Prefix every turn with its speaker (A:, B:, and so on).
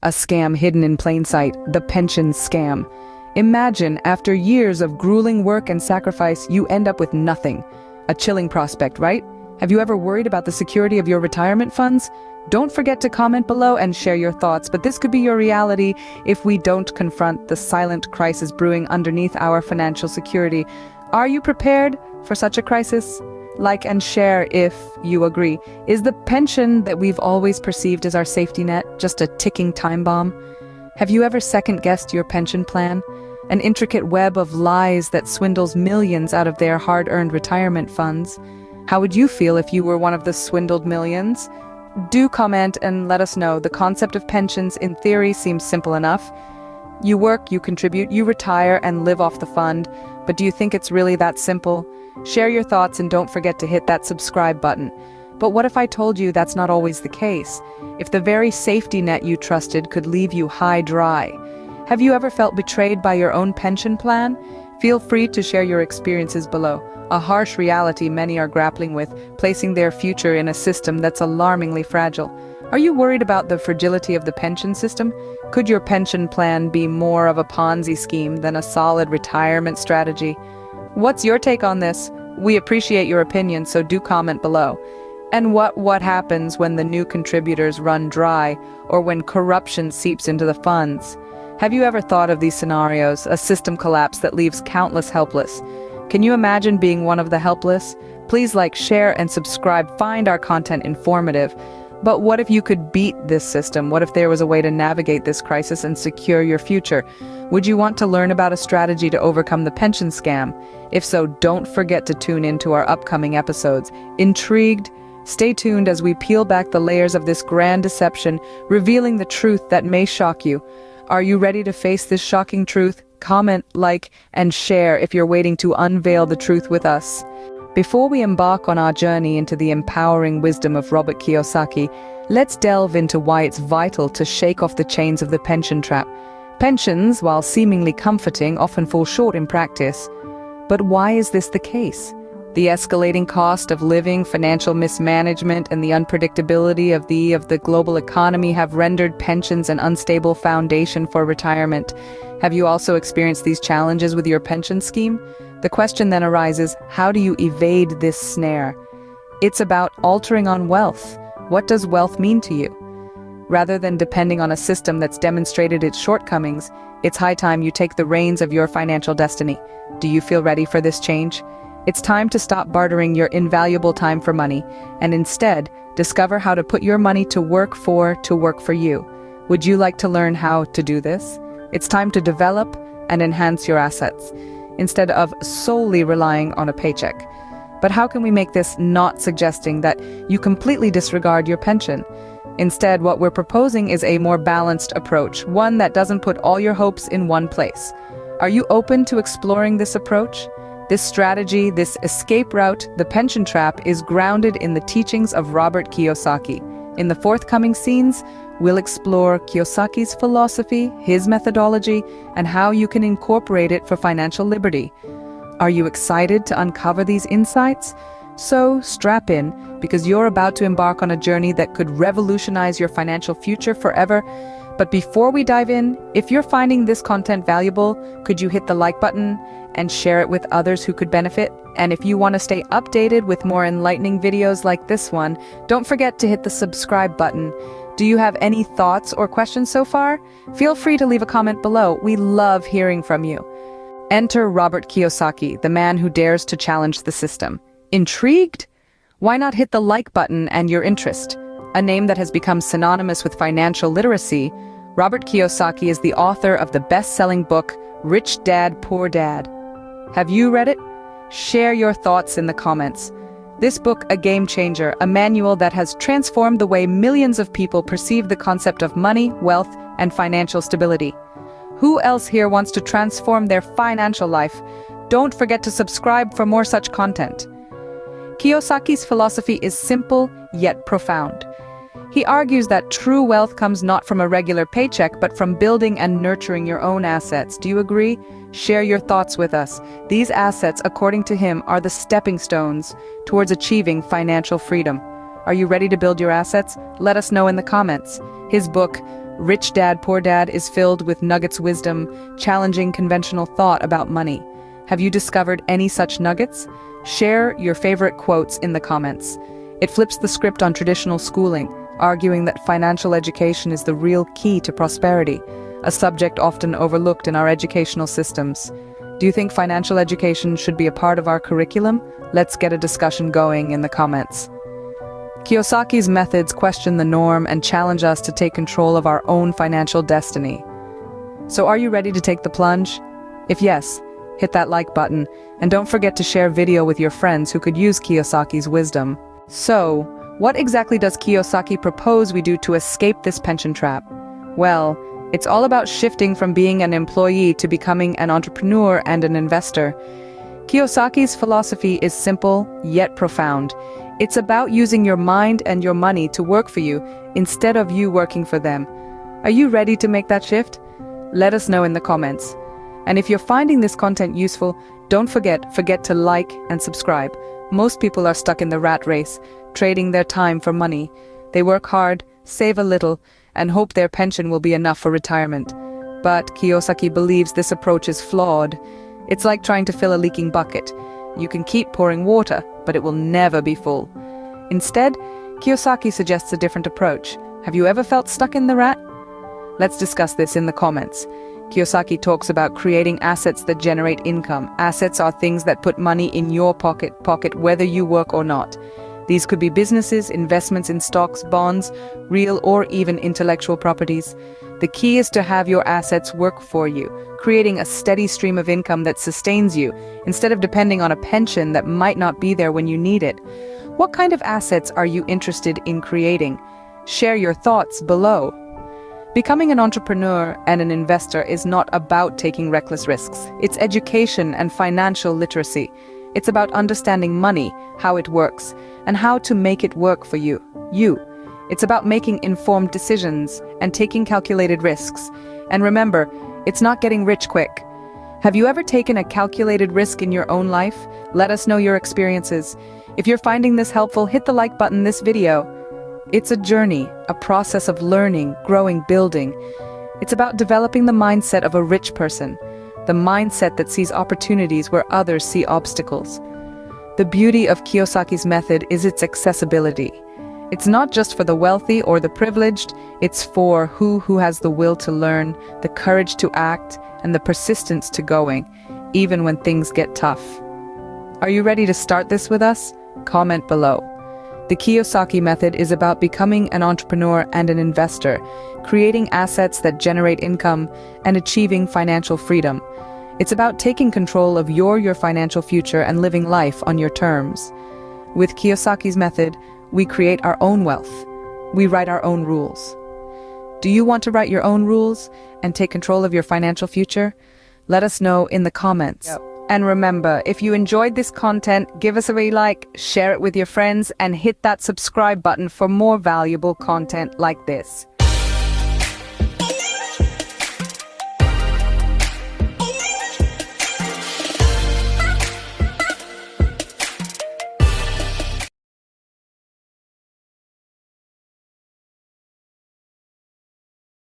A: A scam hidden in plain sight, the pension scam. Imagine, after years of grueling work and sacrifice, you end up with nothing. A chilling prospect, right? Have you ever worried about the security of your retirement funds? Don't forget to comment below and share your thoughts, but this could be your reality if we don't confront the silent crisis brewing underneath our financial security. Are you prepared for such a crisis? Like and share if you agree. Is the pension that we've always perceived as our safety net just a ticking time bomb? Have you ever second-guessed your pension plan? An intricate web of lies that swindles millions out of their hard-earned retirement funds. How would you feel if you were one of the swindled millions? Do comment and let us know. The concept of pensions in theory seems simple enough. You work, you contribute, you retire and live off the fund. But do you think it's really that simple? Share your thoughts and don't forget to hit that subscribe button. But what if I told you that's not always the case? If the very safety net you trusted could leave you high dry? Have you ever felt betrayed by your own pension plan? Feel free to share your experiences below. A harsh reality many are grappling with, placing their future in a system that's alarmingly fragile. Are you worried about the fragility of the pension system? Could your pension plan be more of a Ponzi scheme than a solid retirement strategy? What's your take on this? We appreciate your opinion, so do comment below. And what happens when the new contributors run dry, or when corruption seeps into the funds? Have you ever thought of these scenarios, a system collapse that leaves countless helpless? Can you imagine being one of the helpless? Please like, share, and subscribe. Find our content informative. But what if you could beat this system? What if there was a way to navigate this crisis and secure your future? Would you want to learn about a strategy to overcome the pension scam? If so, don't forget to tune in to our upcoming episodes. Intrigued? Stay tuned as we peel back the layers of this grand deception, revealing the truth that may shock you. Are you ready to face this shocking truth? Comment, like, and share if you're waiting to unveil the truth with us. Before we embark on our journey into the empowering wisdom of Robert Kiyosaki, let's delve into why it's vital to shake off the chains of the pension trap. Pensions, while seemingly comforting, often fall short in practice. But why is this the case? The escalating cost of living, financial mismanagement, and the unpredictability of the global economy have rendered pensions an unstable foundation for retirement. Have you also experienced these challenges with your pension scheme? The question then arises, how do you evade this snare? It's about altering on wealth. What does wealth mean to you? Rather than depending on a system that's demonstrated its shortcomings, it's high time you take the reins of your financial destiny. Do you feel ready for this change? It's time to stop bartering your invaluable time for money, and instead, discover how to put your money to work for you. Would you like to learn how to do this? It's time to develop and enhance your assets, instead of solely relying on a paycheck. But how can we make this not suggesting that you completely disregard your pension? Instead, what we're proposing is a more balanced approach, one that doesn't put all your hopes in one place. Are you open to exploring this approach? This strategy, this escape route, the pension trap, is grounded in the teachings of Robert Kiyosaki. In the forthcoming scenes, we'll explore Kiyosaki's philosophy, his methodology, and how you can incorporate it for financial liberty. Are you excited to uncover these insights? So strap in, because you're about to embark on a journey that could revolutionize your financial future forever. But before we dive in, if you're finding this content valuable, could you hit the like button and share it with others who could benefit? And if you want to stay updated with more enlightening videos like this one, don't forget to hit the subscribe button. Do you have any thoughts or questions so far? Feel free to leave a comment below. We love hearing from you. Enter Robert Kiyosaki, the man who dares to challenge the system. Intrigued? Why not hit the like button and your interest? A name that has become synonymous with financial literacy, Robert Kiyosaki is the author of the best-selling book, Rich Dad, Poor Dad. Have you read it? Share your thoughts in the comments. This book, a game changer, a manual that has transformed the way millions of people perceive the concept of money, wealth, and financial stability. Who else here wants to transform their financial life? Don't forget to subscribe for more such content. Kiyosaki's philosophy is simple yet profound. He argues that true wealth comes not from a regular paycheck, but from building and nurturing your own assets. Do you agree? Share your thoughts with us. These assets, according to him, are the stepping stones towards achieving financial freedom. Are you ready to build your assets? Let us know in the comments. His book, Rich Dad, Poor Dad is filled with nuggets wisdom, challenging conventional thought about money. Have you discovered any such nuggets? Share your favorite quotes in the comments. It flips the script on traditional schooling, arguing that financial education is the real key to prosperity, a subject often overlooked in our educational systems. Do you think financial education should be a part of our curriculum? Let's get a discussion going in the comments. Kiyosaki's methods question the norm and challenge us to take control of our own financial destiny. So are you ready to take the plunge? If yes, hit that like button, and don't forget to share video with your friends who could use Kiyosaki's wisdom. So, what exactly does Kiyosaki propose we do to escape this pension trap? Well, it's all about shifting from being an employee to becoming an entrepreneur and an investor. Kiyosaki's philosophy is simple, yet profound. It's about using your mind and your money to work for you, instead of you working for them. Are you ready to make that shift? Let us know in the comments. And if you're finding this content useful, don't forget to like and subscribe. Most people are stuck in the rat race, trading their time for money. They work hard, save a little, and hope their pension will be enough for retirement. But Kiyosaki believes this approach is flawed. It's like trying to fill a leaking bucket. You can keep pouring water, but it will never be full. Instead, Kiyosaki suggests a different approach. Have you ever felt stuck in the rat? Let's discuss this in the comments. Kiyosaki talks about creating assets that generate income. Assets are things that put money in your pocket whether you work or not. These could be businesses, investments in stocks, bonds, real or even intellectual properties. The key is to have your assets work for you, creating a steady stream of income that sustains you, instead of depending on a pension that might not be there when you need it. What kind of assets are you interested in creating? Share your thoughts below. Becoming an entrepreneur and an investor is not about taking reckless risks. It's education and financial literacy. It's about understanding money, how it works, and how to make it work for you. It's about making informed decisions and taking calculated risks. And remember, it's not getting rich quick. Have you ever taken a calculated risk in your own life? Let us know your experiences. If you're finding this helpful, hit the like button this video. It's a journey, a process of learning, growing, building. It's about developing the mindset of a rich person, the mindset that sees opportunities where others see obstacles. The beauty of Kiyosaki's method is its accessibility. It's not just for the wealthy or the privileged, it's for who has the will to learn, the courage to act, and the persistence to going, even when things get tough. Are you ready to start this with us? Comment below. The Kiyosaki method is about becoming an entrepreneur and an investor, creating assets that generate income, and achieving financial freedom. It's about taking control of your financial future and living life on your terms. With Kiyosaki's method, we create our own wealth. We write our own rules. Do you want to write your own rules and take control of your financial future? Let us know in the comments. And remember, if you enjoyed this content, give us a like, share it with your friends, and hit that subscribe button for more valuable content like this.